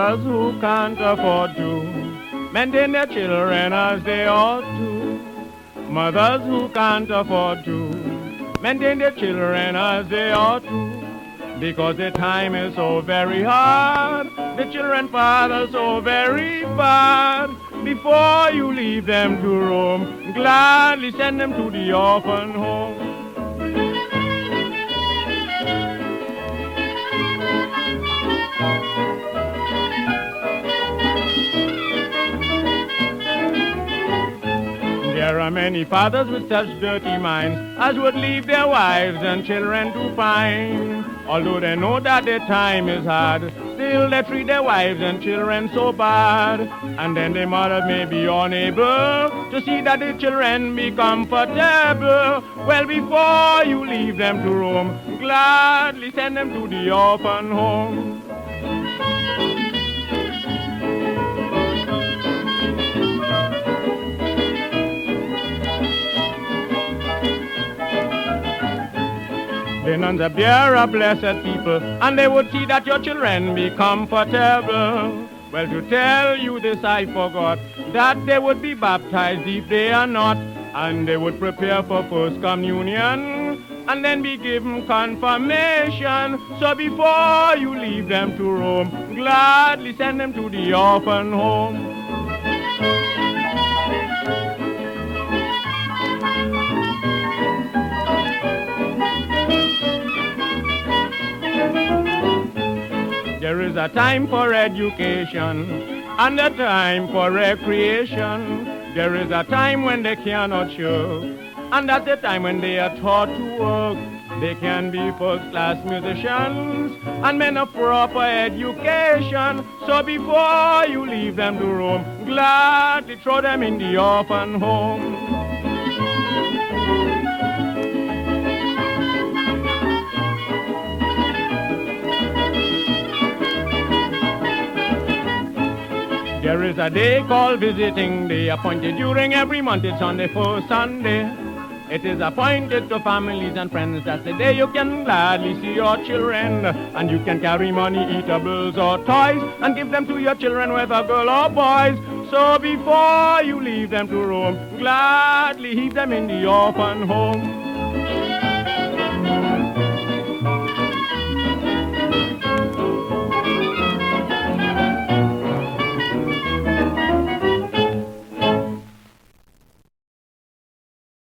Fathers who can't afford to maintain their children as they ought to. Mothers who can't afford to maintain their children as they ought to. Because the time is so very hard, the children father so very bad. Before you leave them to roam, gladly send them to the orphan home. There are many fathers with such dirty minds as would leave their wives and children to pine. Although they know that their time is hard, still they treat their wives and children so bad. And then the mother may be unable to see that the children be comfortable. Well, before you leave them to roam, gladly send them to the orphan home. The nuns up there are blessed people, and they would see that your children be comfortable. Well, to tell you this I forgot, that they would be baptized if they are not, and they would prepare for first communion, and then be given confirmation. So before you leave them to roam, gladly send them to the orphan home. There is a time for education and a time for recreation. There is a time when they cannot show, and that's the time when they are taught to work. They can be first-class musicians and men of proper education. So before you leave them to roam, gladly throw them in the orphan home. There is a day called Visiting Day, appointed during every month. It's on the first Sunday. It is appointed to families and friends. That's the day you can gladly see your children, and you can carry money, eatables or toys, and give them to your children, whether girl or boys. So before you leave them to roam, gladly heap them in the orphan home.